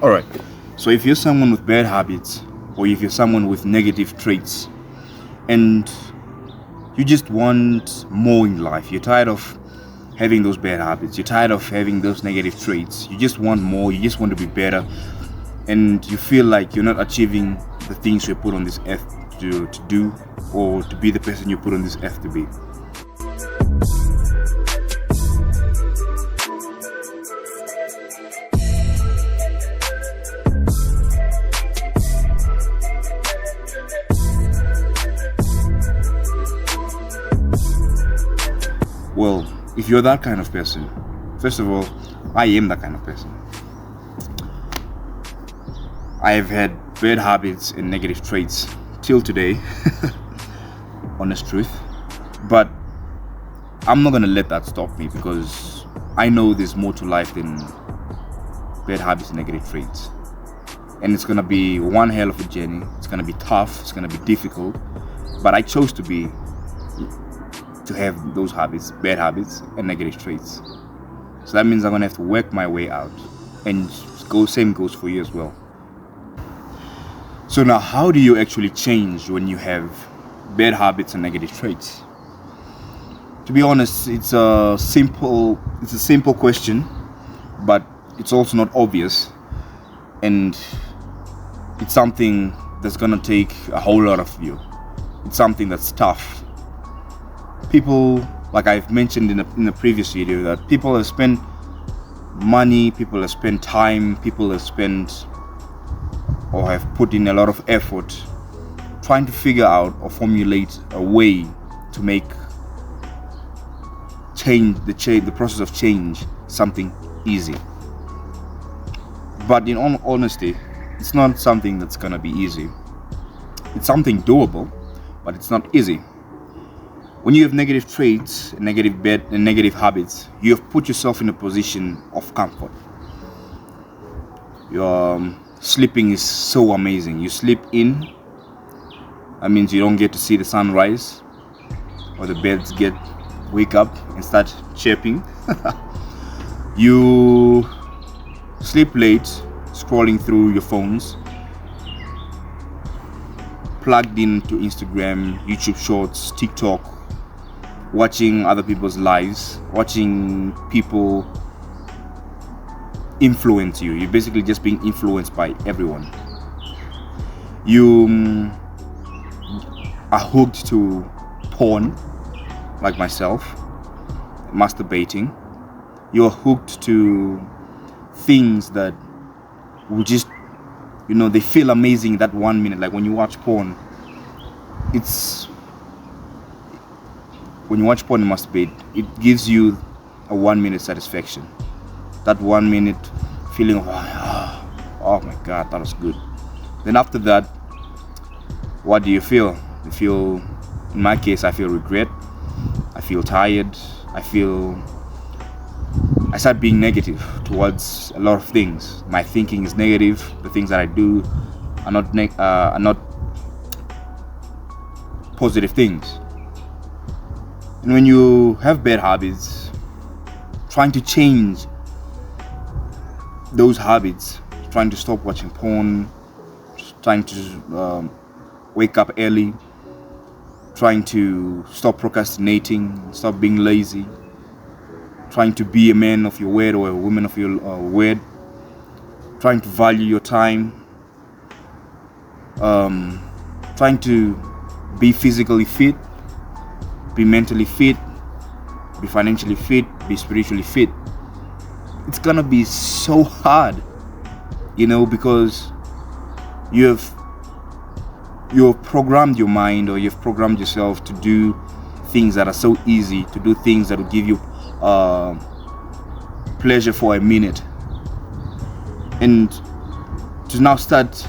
All right. So if you're someone with bad habits, or if you're someone with negative traits, and you just want more in life, you're tired of having those bad habits, you're tired of having those negative traits, you just want more, you just want to be better, and you feel like you're not achieving the things you're put on this earth to do, or to be the person you put on this earth to be. Well, if you're that kind of person, first of all, I am that kind of person. I have had bad habits and negative traits till today, honest truth. But I'm not gonna let that stop me, because I know there's more to life than bad habits and negative traits. And it's gonna be one hell of a journey. It's gonna be tough, it's gonna be difficult. But I chose to have those habits, bad habits and negative traits. So that means I'm gonna have to work my way out. And same goes for you as well. So now, how do you actually change when you have bad habits and negative traits? To be honest, it's a simple question, but it's also not obvious, and it's something that's gonna take a whole lot of you. It's something that's tough. People, like I've mentioned in the previous video, that people have spent money, people have spent time, people have spent or have put in a lot of effort trying to figure out or formulate a way to make the process of change something easy. But in all honesty, it's not something that's gonna be easy. It's something doable, but it's not easy. When you have negative traits and negative habits, you have put yourself in a position of comfort. Your sleeping is so amazing. You sleep in, that means you don't get to see the sunrise, or the birds wake up and start chirping. You sleep late, scrolling through your phones, plugged into Instagram, YouTube Shorts, TikTok, watching other people's lives, watching people influence you. You're basically just being influenced by everyone. You are hooked to porn, like myself, masturbating. You're hooked to things that will just, they feel amazing that 1 minute. Like when you watch porn, when you watch porn and masturbate, it gives you a 1 minute satisfaction. That 1 minute feeling of, oh my God, that was good. Then after that, what do you feel? In my case, I feel regret. I feel tired. I start being negative towards a lot of things. My thinking is negative. The things that I do are not positive things. And when you have bad habits, trying to change those habits, trying to stop watching porn, trying to wake up early, trying to stop procrastinating, stop being lazy, trying to be a man of your word or a woman of your word, trying to value your time, trying to be physically fit, be mentally fit, be financially fit, be spiritually fit. It's gonna be so hard, because you've programmed your mind, or you've programmed yourself to do things that are so easy, to do things that will give you pleasure for a minute, and to now start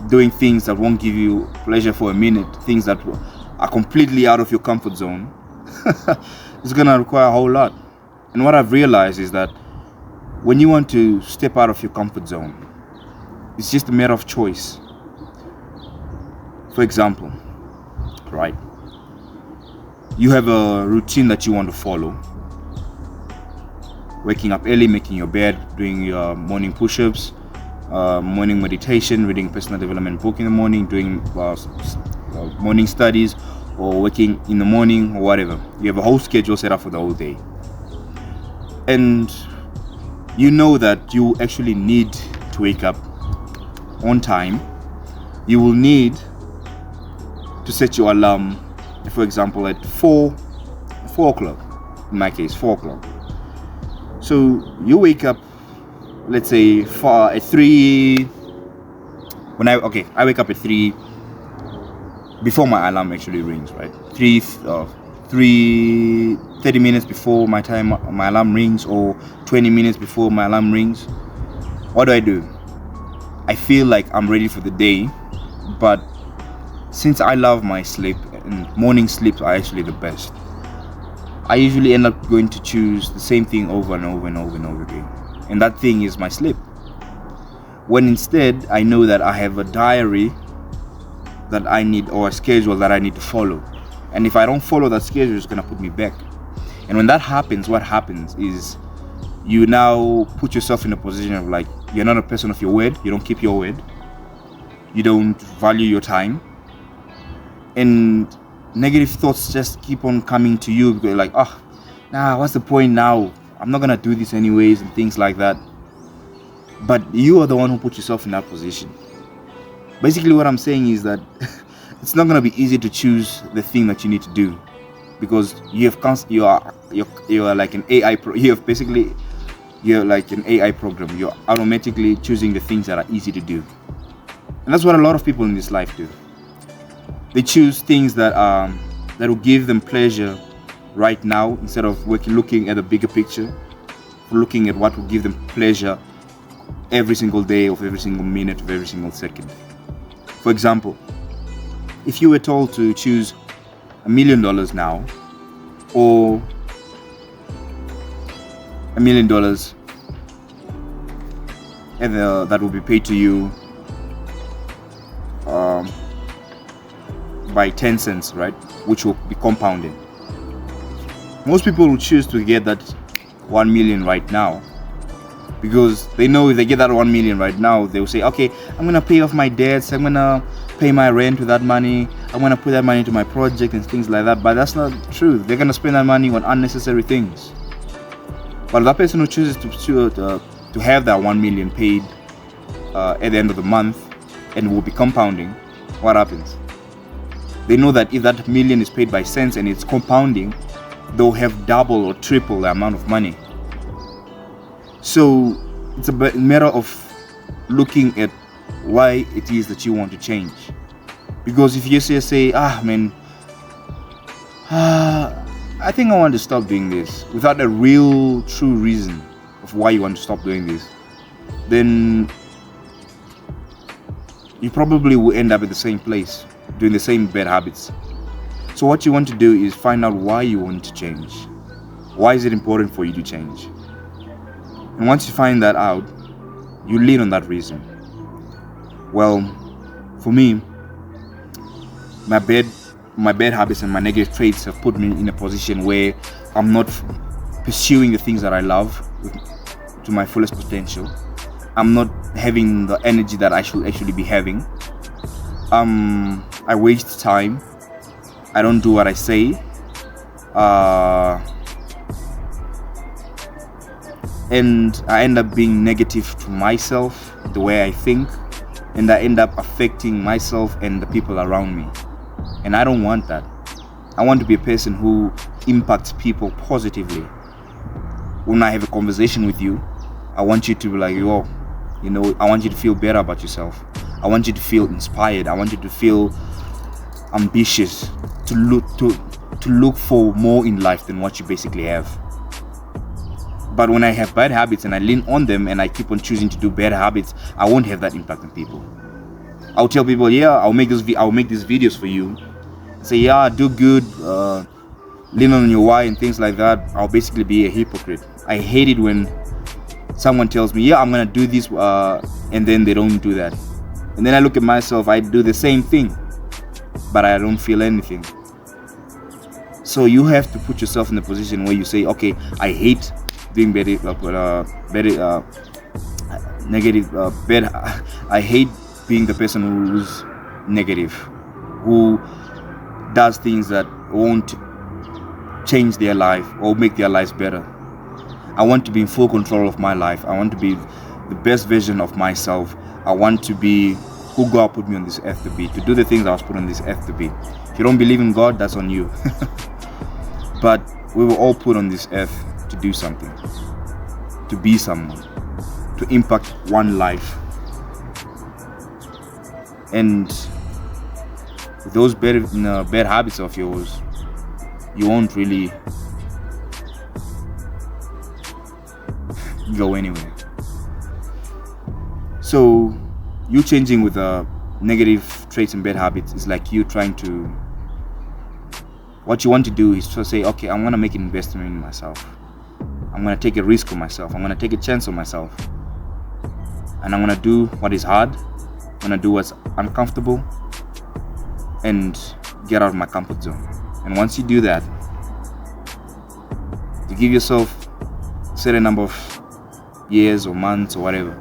doing things that won't give you pleasure for a minute, things that are completely out of your comfort zone. It's gonna require a whole lot. And what I've realized is that when you want to step out of your comfort zone, it's just a matter of choice. For example, right, you have a routine that you want to follow. Waking up early, making your bed, doing your morning push-ups, morning meditation, reading personal development book in the morning, doing morning studies, or working in the morning or whatever. You have a whole schedule set up for the whole day, and you know that you actually need to wake up on time. You will need to set your alarm, for example, at 4 o'clock. In my case, 4 o'clock. So you wake up, let's say at 3. I wake up at 3 before my alarm actually rings, right? 30 minutes before my alarm rings, or 20 minutes before my alarm rings. What do? I feel like I'm ready for the day, but since I love my sleep, and morning sleeps are actually the best, I usually end up going to choose the same thing over and over and over and over again, and that thing is my sleep. When instead I know that I have a diary that I need, or a schedule that I need to follow, and if I don't follow that schedule, it's gonna put me back. And when that happens, what happens is you now put yourself in a position of like, you're not a person of your word. You don't keep your word. You don't value your time, and negative thoughts just keep on coming to you, because you're like, what's the point now? I'm not gonna do this anyways, and things like that. But you are the one who put yourself in that position. Basically, what I'm saying is that it's not gonna be easy to choose the thing that you need to do, because you are like an AI. You're like an AI program. You're automatically choosing the things that are easy to do, and that's what a lot of people in this life do. They choose things that will give them pleasure right now, instead of looking at the bigger picture, looking at what will give them pleasure every single day, of every single minute, of every single second. For example, if you were told to choose $1 million now, or $1 million and that will be paid to you by 10 cents, right, which will be compounding. Most people will choose to get that 1 million right now, because they know if they get that 1 million right now, they will say, okay, I'm gonna pay off my debts, I'm gonna pay my rent with that money, I'm gonna put that money into my project and things like that. But that's not true. They're gonna spend that money on unnecessary things. But that person who chooses to have that 1 million paid at the end of the month, and will be compounding, what happens? They know that if that million is paid by cents and it's compounding, they'll have double or triple the amount of money. So it's a matter of looking at why it is that you want to change. Because if you say, I think I want to stop doing this, without a real true reason of why you want to stop doing this, then you probably will end up at the same place, doing the same bad habits. So what you want to do is find out why you want to change. Why is it important for you to change? And once you find that out, you lean on that reason. Well, for me, my bad habits and my negative traits have put me in a position where I'm not pursuing the things that I love to my fullest potential. I'm not having the energy that I should actually be having. I waste time. I don't do what I say. And I end up being negative to myself, the way I think, and I end up affecting myself and the people around me. And I don't want that. I want to be a person who impacts people positively. When I have a conversation with you, I want you to be like, I want you to feel better about yourself. I want you to feel inspired. I want you to feel ambitious, to look for more in life than what you basically have. But when I have bad habits and I lean on them and I keep on choosing to do bad habits, I won't have that impact on people. I'll tell people, I'll make these videos for you. Say, do good, lean on your why and things like that. I'll basically be a hypocrite. I hate it when someone tells me, I'm gonna do this, and then they don't do that. And then I look at myself, I do the same thing, but I don't feel anything. So you have to put yourself in a position where you say, okay, I hate doing negative, bad. I hate being the person who's negative, who does things that won't change their life or make their lives better. I want to be in full control of my life. I want to be the best version of myself. I want to be who God put me on this earth to be, to do the things I was put on this earth to be. If you don't believe in God, that's on you. But we were all put on this earth to do something, to be someone, to impact one life. And those bad habits of yours, you won't really go anywhere. So you changing with negative traits and bad habits is like you trying to, what you want to do is to say, okay, I'm going to make an investment in myself. I'm going to take a risk on myself. I'm going to take a chance on myself. And I'm going to do what is hard. I'm going to do what's uncomfortable and get out of my comfort zone. And once you do that, you give yourself a certain number of years or months or whatever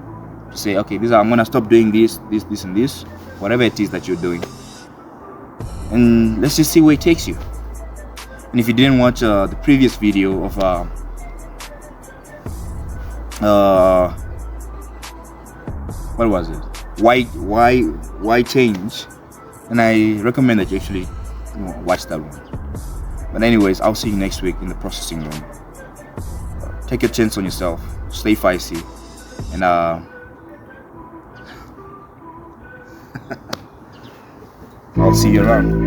to say, okay, I'm going to stop doing this, and this, whatever it is that you're doing. And let's just see where it takes you. And if you didn't watch the previous video of what was it? Why change? And I recommend that you actually watch that one. But anyways, I'll see you next week in the processing room. Take a chance on yourself. Stay feisty. And I'll see you around.